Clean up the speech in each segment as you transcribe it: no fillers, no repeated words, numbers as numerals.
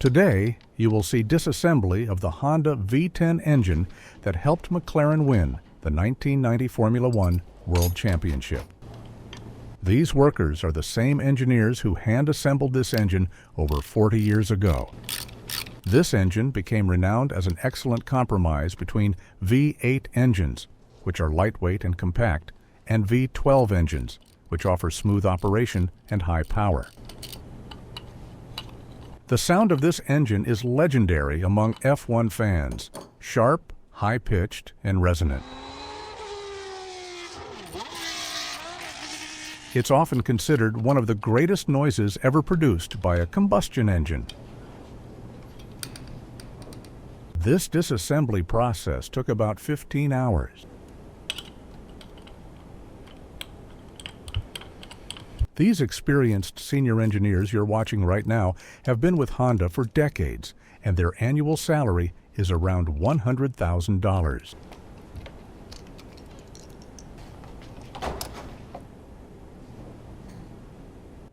Today, you will see disassembly of the Honda V10 engine that helped McLaren win the 1990 Formula One World Championship. These workers are the same engineers who hand-assembled this engine over 40 years ago. This engine became renowned as an excellent compromise between V8 engines, which are lightweight and compact, and V12 engines, which offer smooth operation and high power. The sound of this engine is legendary among F1 fans, sharp, high-pitched, and resonant. It's often considered one of the greatest noises ever produced by a combustion engine. This disassembly process took about 15 hours. These experienced senior engineers you're watching right now have been with Honda for decades, and their annual salary is around $100,000.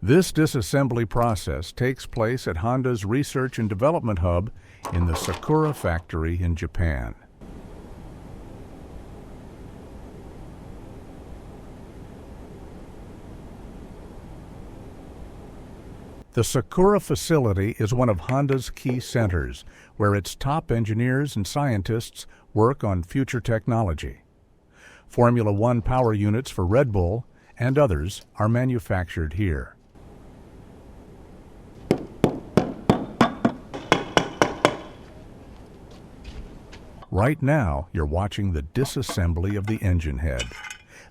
This disassembly process takes place at Honda's Research and Development Hub in the Sakura factory in Japan. The Sakura facility is one of Honda's key centers, where its top engineers and scientists work on future technology. Formula One power units for Red Bull and others are manufactured here. Right now, you're watching the disassembly of the engine head.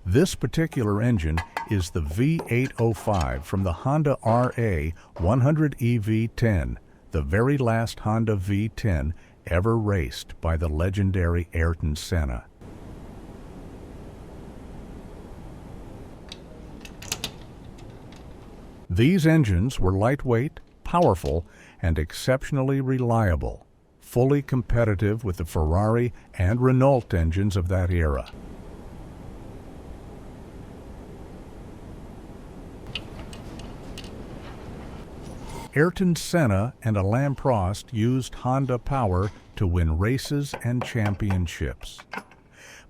This particular engine is the V805 from the Honda RA 100E V10, the very last Honda V10 ever raced by the legendary Ayrton Senna. These engines were lightweight, powerful, and exceptionally reliable, fully competitive with the Ferrari and Renault engines of that era. Ayrton Senna and Alain Prost used Honda power to win races and championships.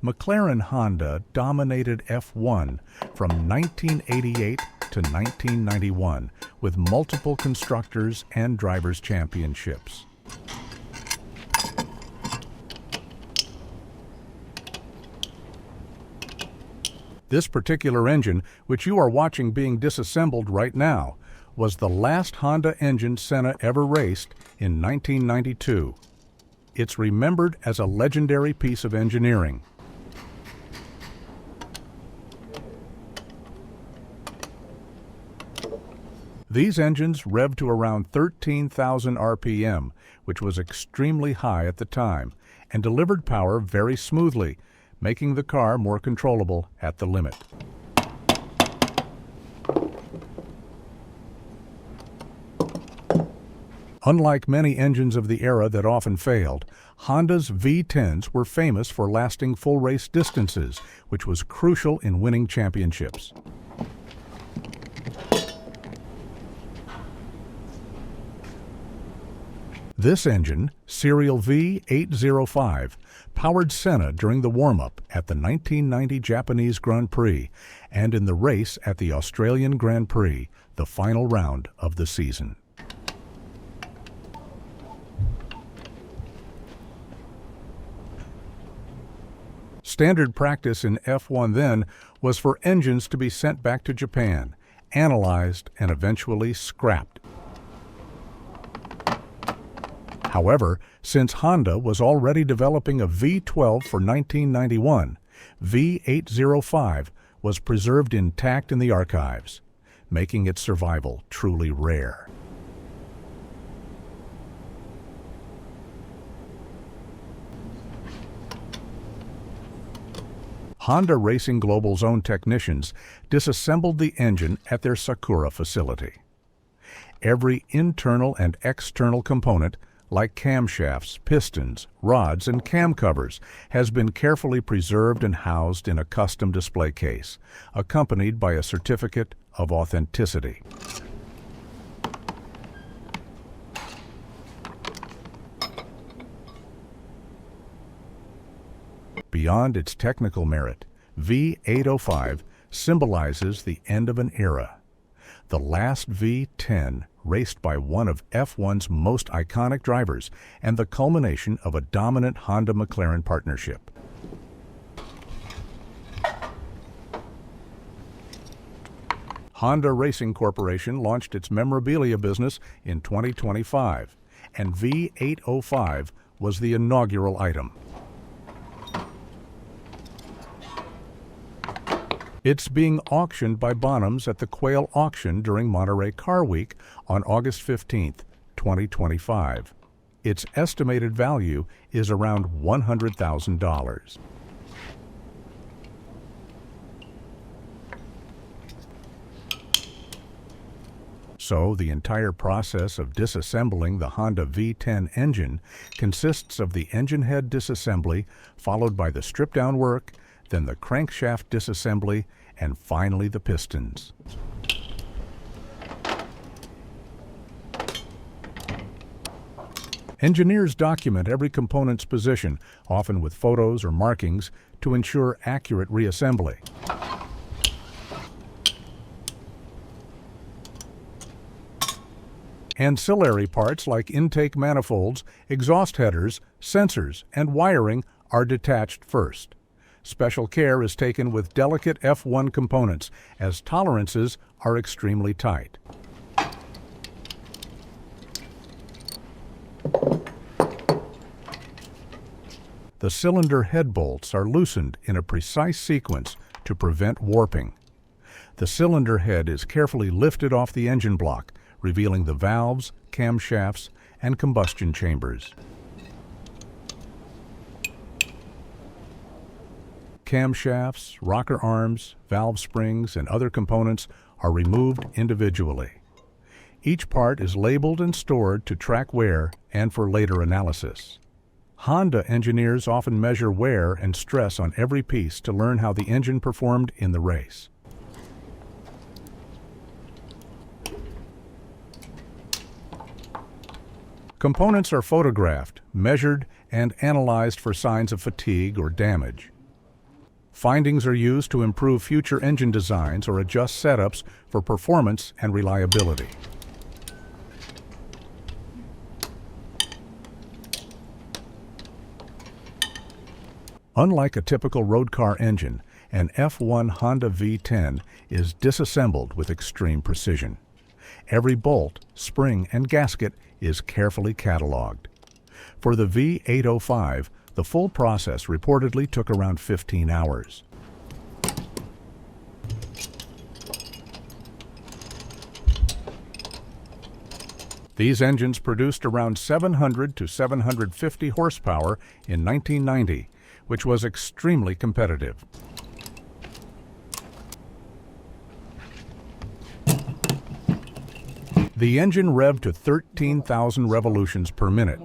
McLaren Honda dominated F1 from 1988 to 1991 with multiple constructors and drivers' championships. This particular engine, which you are watching being disassembled right now, was the last Honda engine Senna ever raced in 1992. It's remembered as a legendary piece of engineering. These engines revved to around 13,000 RPM, which was extremely high at the time, and delivered power very smoothly, making the car more controllable at the limit. Unlike many engines of the era that often failed, Honda's V10s were famous for lasting full race distances, which was crucial in winning championships. This engine, serial V805, powered Senna during the warm-up at the 1990 Japanese Grand Prix and in the race at the Australian Grand Prix, the final round of the season. Standard practice in F1 then was for engines to be sent back to Japan, analyzed, and eventually scrapped. However, since Honda was already developing a V12 for 1991, V805 was preserved intact in the archives, making its survival truly rare. Honda Racing Global's own technicians disassembled the engine at their Sakura facility. Every internal and external component, like camshafts, pistons, rods, and cam covers, has been carefully preserved and housed in a custom display case, accompanied by a certificate of authenticity. Beyond its technical merit, V805 symbolizes the end of an era. The last V10 raced by one of F1's most iconic drivers and the culmination of a dominant Honda-McLaren partnership. Honda Racing Corporation launched its memorabilia business in 2025, and V805 was the inaugural item. It's being auctioned by Bonhams at the Quail Auction during Monterey Car Week on August 15, 2025. Its estimated value is around $100,000. So, the entire process of disassembling the Honda V10 engine consists of the engine head disassembly, followed by the strip-down work, then the crankshaft disassembly, and finally the pistons. Engineers document every component's position, often with photos or markings, to ensure accurate reassembly. Ancillary parts like intake manifolds, exhaust headers, sensors, and wiring are detached first. Special care is taken with delicate F1 components, as tolerances are extremely tight. The cylinder head bolts are loosened in a precise sequence to prevent warping. The cylinder head is carefully lifted off the engine block, revealing the valves, camshafts, and combustion chambers. Camshafts, rocker arms, valve springs, and other components are removed individually. Each part is labeled and stored to track wear and for later analysis. Honda engineers often measure wear and stress on every piece to learn how the engine performed in the race. Components are photographed, measured, and analyzed for signs of fatigue or damage. Findings are used to improve future engine designs or adjust setups for performance and reliability. Unlike a typical road car engine, an F1 Honda V10 is disassembled with extreme precision. Every bolt, spring, and gasket is carefully cataloged. For the V805, the full process reportedly took around 15 hours. These engines produced around 700 to 750 horsepower in 1990, which was extremely competitive. The engine revved to 13,000 revolutions per minute,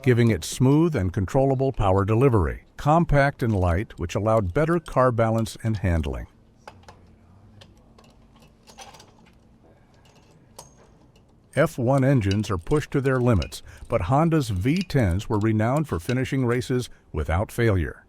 giving it smooth and controllable power delivery, compact and light, which allowed better car balance and handling. F1 engines are pushed to their limits, but Honda's V10s were renowned for finishing races without failure.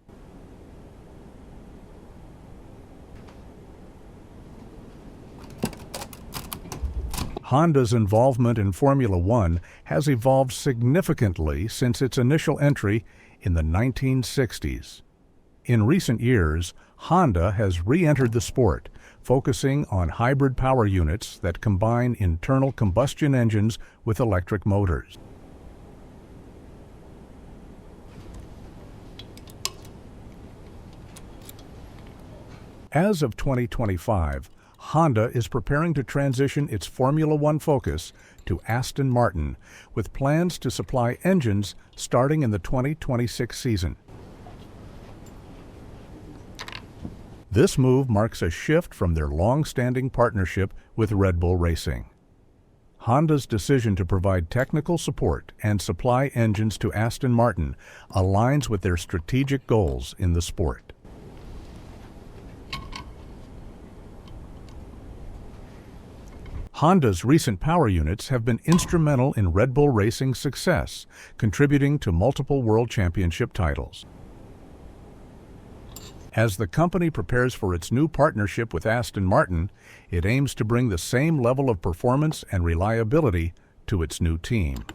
Honda's involvement in Formula One has evolved significantly since its initial entry in the 1960s. In recent years, Honda has re-entered the sport, focusing on hybrid power units that combine internal combustion engines with electric motors. As of 2025, Honda is preparing to transition its Formula One focus to Aston Martin, with plans to supply engines starting in the 2026 season. This move marks a shift from their long-standing partnership with Red Bull Racing. Honda's decision to provide technical support and supply engines to Aston Martin aligns with their strategic goals in the sport. Honda's recent power units have been instrumental in Red Bull Racing's success, contributing to multiple World Championship titles. As the company prepares for its new partnership with Aston Martin, it aims to bring the same level of performance and reliability to its new team.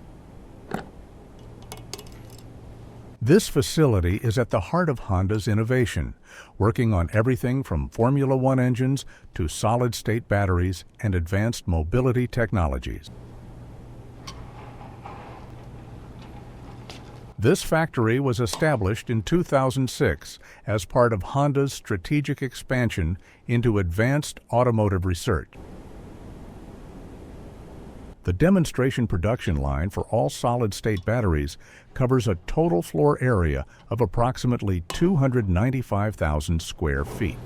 This facility is at the heart of Honda's innovation, working on everything from Formula One engines to solid-state batteries and advanced mobility technologies. This factory was established in 2006 as part of Honda's strategic expansion into advanced automotive research. The demonstration production line for all solid-state batteries covers a total floor area of approximately 295,000 square feet.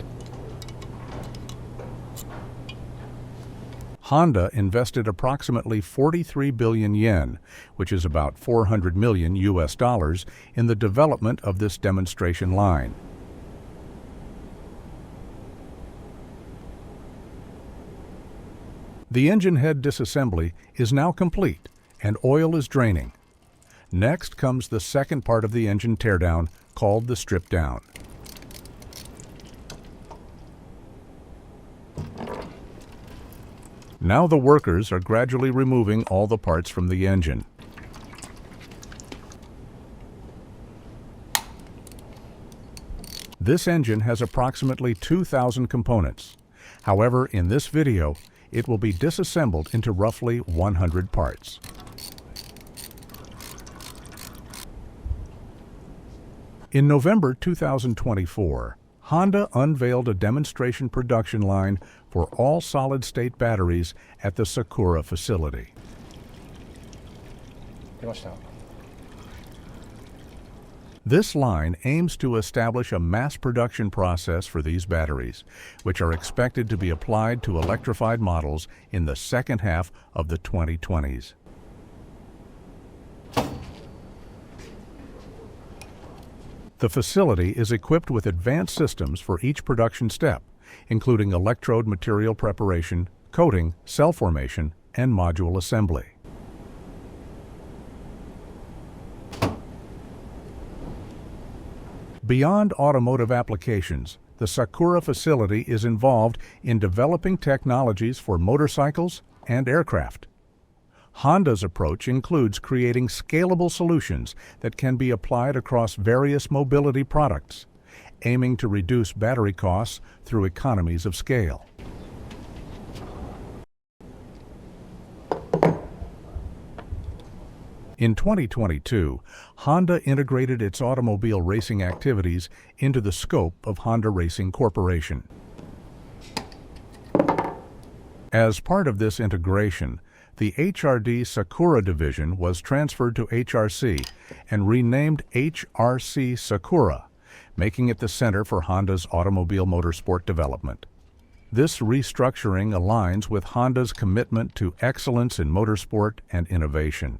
Honda invested approximately 43 billion yen, which is about 400 million US dollars, in the development of this demonstration line. The engine head disassembly is now complete and oil is draining. Next comes the second part of the engine teardown, called the strip down. Now the workers are gradually removing all the parts from the engine. This engine has approximately 2,000 components. However, in this video, it will be disassembled into roughly 100 parts. In November 2024, Honda unveiled a demonstration production line for all solid-state batteries at the Sakura facility. This line aims to establish a mass production process for these batteries, which are expected to be applied to electrified models in the second half of the 2020s. The facility is equipped with advanced systems for each production step, including electrode material preparation, coating, cell formation, and module assembly. Beyond automotive applications, the Sakura facility is involved in developing technologies for motorcycles and aircraft. Honda's approach includes creating scalable solutions that can be applied across various mobility products, aiming to reduce battery costs through economies of scale. In 2022, Honda integrated its automobile racing activities into the scope of Honda Racing Corporation. As part of this integration, the HRD Sakura division was transferred to HRC and renamed HRC Sakura, making it the center for Honda's automobile motorsport development. This restructuring aligns with Honda's commitment to excellence in motorsport and innovation.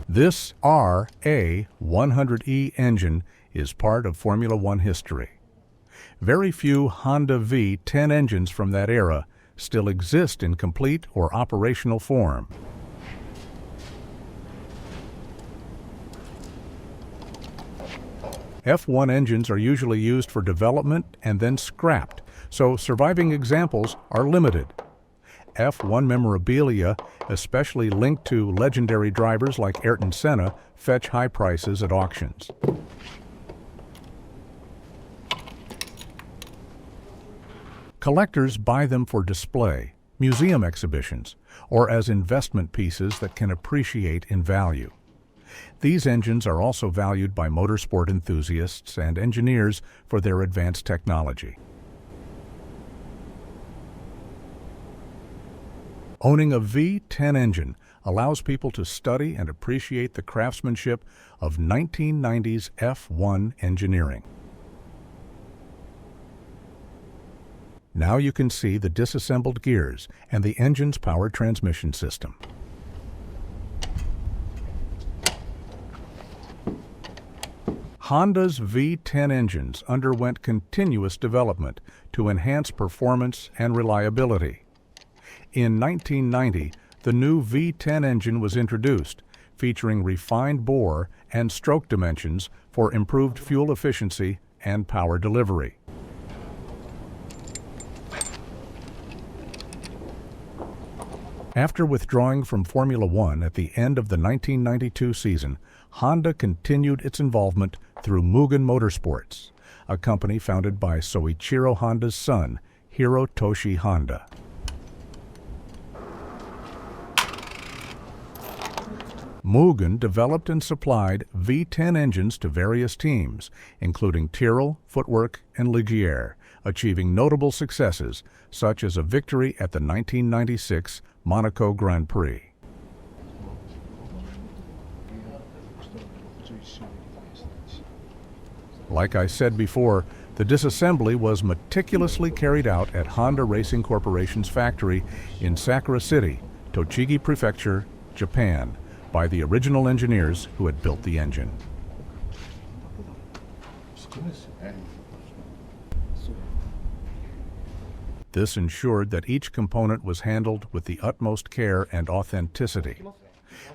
This RA100E engine is part of Formula One history. Very few Honda V10 engines from that era still exist in complete or operational form. F1 engines are usually used for development and then scrapped, so surviving examples are limited. F1 memorabilia, especially linked to legendary drivers like Ayrton Senna, fetch high prices at auctions. Collectors buy them for display, museum exhibitions, or as investment pieces that can appreciate in value. These engines are also valued by motorsport enthusiasts and engineers for their advanced technology. Owning a V10 engine allows people to study and appreciate the craftsmanship of 1990s F1 engineering. Now you can see the disassembled gears and the engine's power transmission system. Honda's V10 engines underwent continuous development to enhance performance and reliability. In 1990, the new V10 engine was introduced, featuring refined bore and stroke dimensions for improved fuel efficiency and power delivery. After withdrawing from Formula One at the end of the 1992 season, Honda continued its involvement through Mugen Motorsports, a company founded by Soichiro Honda's son, Hirotoshi Honda. Mugen developed and supplied V10 engines to various teams, including Tyrrell, Footwork, and Ligier, achieving notable successes, such as a victory at the 1996 Monaco Grand Prix. Like I said before, the disassembly was meticulously carried out at Honda Racing Corporation's factory in Sakura City, Tochigi Prefecture, Japan, by the original engineers who had built the engine. This ensured that each component was handled with the utmost care and authenticity.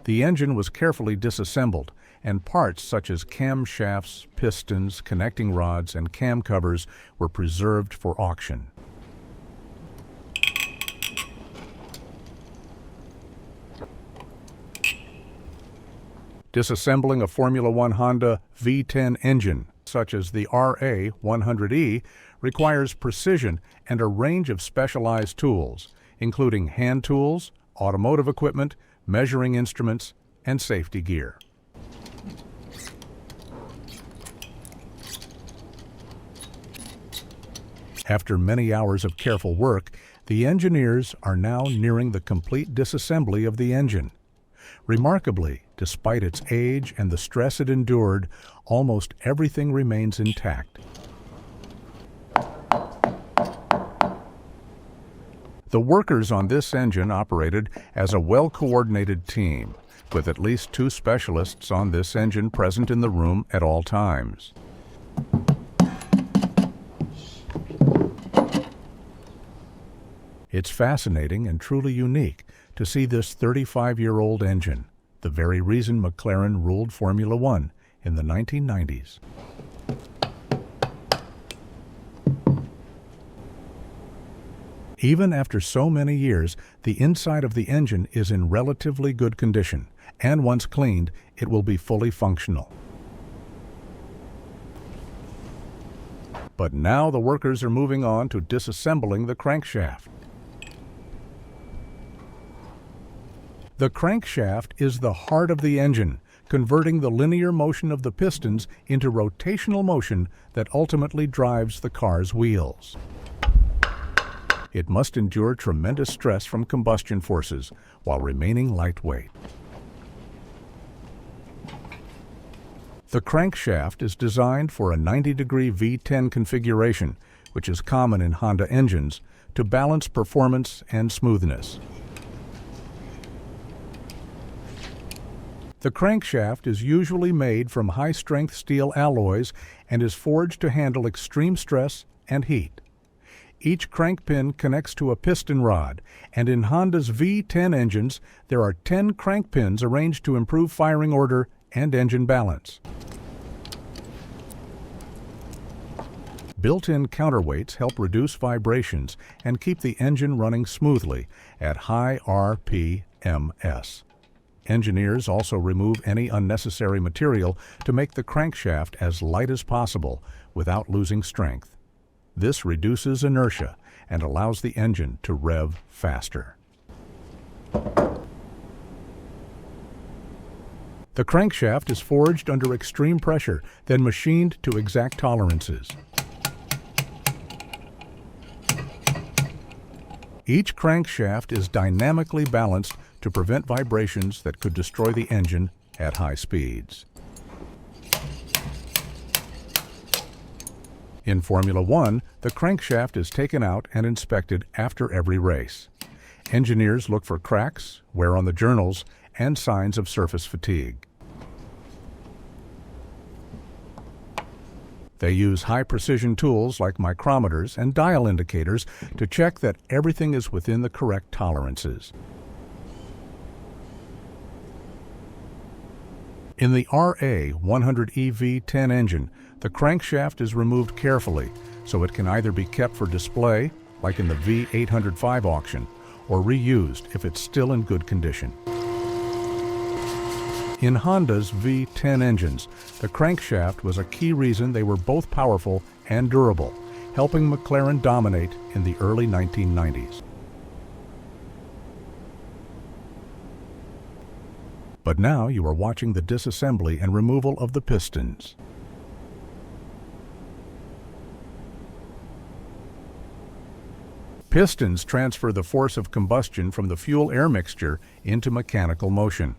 The engine was carefully disassembled, and parts such as camshafts, pistons, connecting rods, and cam covers were preserved for auction. Disassembling a Formula One Honda V10 engine, such as the RA100E, requires precision and a range of specialized tools, including hand tools, automotive equipment, measuring instruments, and safety gear. After many hours of careful work, the engineers are now nearing the complete disassembly of the engine. Remarkably, despite its age and the stress it endured, almost everything remains intact. The workers on this engine operated as a well-coordinated team, with at least 2 specialists on this engine present in the room at all times. It's fascinating and truly unique to see this 35-year-old engine, the very reason McLaren ruled Formula One in the 1990s. Even after so many years, the inside of the engine is in relatively good condition, and once cleaned, it will be fully functional. But now the workers are moving on to disassembling the crankshaft. The crankshaft is the heart of the engine, converting the linear motion of the pistons into rotational motion that ultimately drives the car's wheels. It must endure tremendous stress from combustion forces while remaining lightweight. The crankshaft is designed for a 90-degree V10 configuration, which is common in Honda engines, to balance performance and smoothness. The crankshaft is usually made from high-strength steel alloys and is forged to handle extreme stress and heat. Each crank pin connects to a piston rod, and in Honda's V10 engines, there are 10 crank pins arranged to improve firing order and engine balance. Built-in counterweights help reduce vibrations and keep the engine running smoothly at high RPMs. Engineers also remove any unnecessary material to make the crankshaft as light as possible without losing strength. This reduces inertia and allows the engine to rev faster. The crankshaft is forged under extreme pressure, then machined to exact tolerances. Each crankshaft is dynamically balanced to prevent vibrations that could destroy the engine at high speeds. In Formula One, the crankshaft is taken out and inspected after every race. Engineers look for cracks, wear on the journals, and signs of surface fatigue. They use high-precision tools like micrometers and dial indicators to check that everything is within the correct tolerances. In the RA100E V10 engine, the crankshaft is removed carefully so it can either be kept for display, like in the V805 auction, or reused if it's still in good condition. In Honda's V10 engines, the crankshaft was a key reason they were both powerful and durable, helping McLaren dominate in the early 1990s. But now you are watching the disassembly and removal of the pistons. Pistons transfer the force of combustion from the fuel-air mixture into mechanical motion.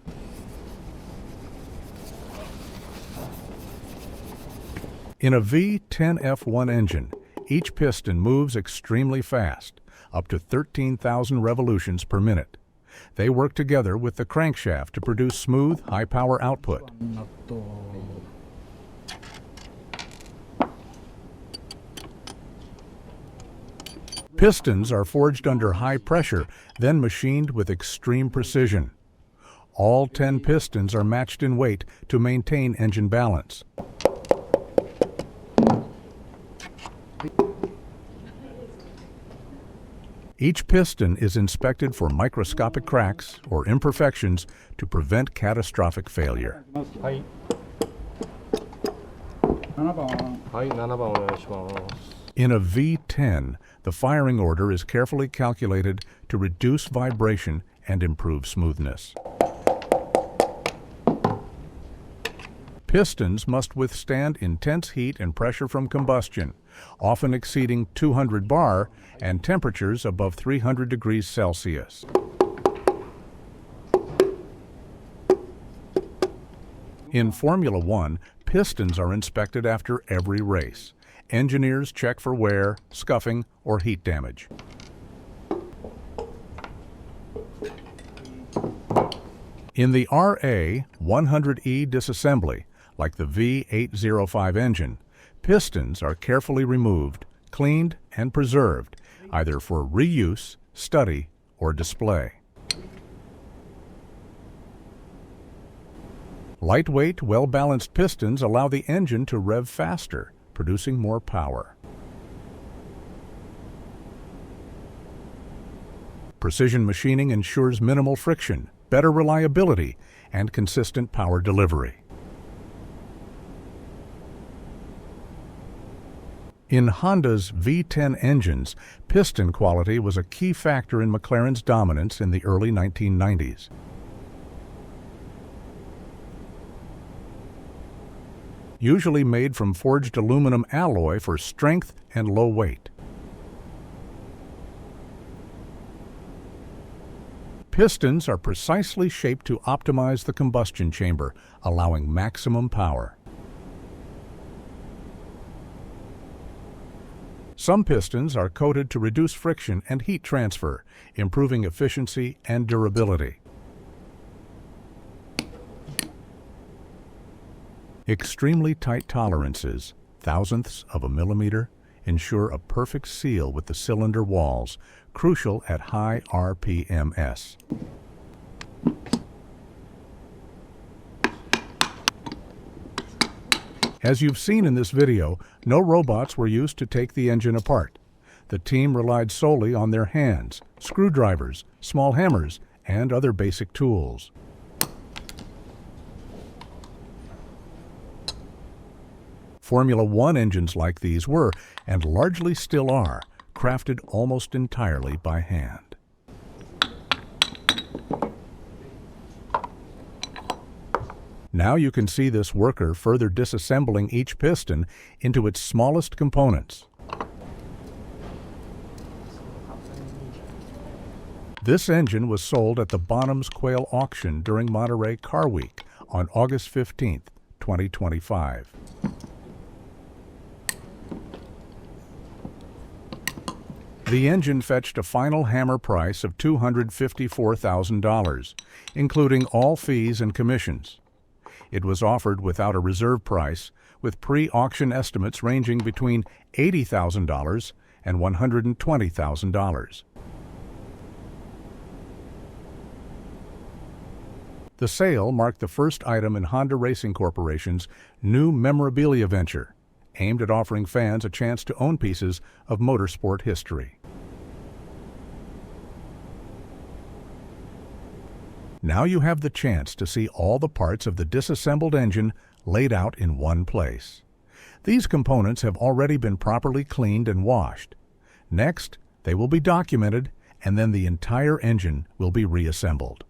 In a V10 F1 engine, each piston moves extremely fast, up to 13,000 revolutions per minute. They work together with the crankshaft to produce smooth, high-power output. Pistons are forged under high pressure, then machined with extreme precision. All 10 pistons are matched in weight to maintain engine balance. Each piston is inspected for microscopic cracks or imperfections to prevent catastrophic failure. In a V10, the firing order is carefully calculated to reduce vibration and improve smoothness. Pistons must withstand intense heat and pressure from combustion, often exceeding 200 bar and temperatures above 300 degrees Celsius. In Formula One, pistons are inspected after every race. Engineers check for wear, scuffing, or heat damage. In the RA100E disassembly, like the V805 engine, pistons are carefully removed, cleaned, and preserved, either for reuse, study, or display. Lightweight, well-balanced pistons allow the engine to rev faster, producing more power. Precision machining ensures minimal friction, better reliability, and consistent power delivery. In Honda's V10 engines, piston quality was a key factor in McLaren's dominance in the early 1990s. Usually made from forged aluminum alloy for strength and low weight. Pistons are precisely shaped to optimize the combustion chamber, allowing maximum power. Some pistons are coated to reduce friction and heat transfer, improving efficiency and durability. Extremely tight tolerances, thousandths of a millimeter, ensure a perfect seal with the cylinder walls, crucial at high RPMs. As you've seen in this video, no robots were used to take the engine apart. The team relied solely on their hands, screwdrivers, small hammers, and other basic tools. Formula One engines like these were, and largely still are, crafted almost entirely by hand. Now you can see this worker further disassembling each piston into its smallest components. This engine was sold at the Bonham's Quail auction during Monterey Car Week on August 15, 2025. The engine fetched a final hammer price of $254,000, including all fees and commissions. It was offered without a reserve price, with pre-auction estimates ranging between $80,000 and $120,000. The sale marked the first item in Honda Racing Corporation's new memorabilia venture, aimed at offering fans a chance to own pieces of motorsport history. Now you have the chance to see all the parts of the disassembled engine laid out in one place. These components have already been properly cleaned and washed. Next, they will be documented, and then the entire engine will be reassembled.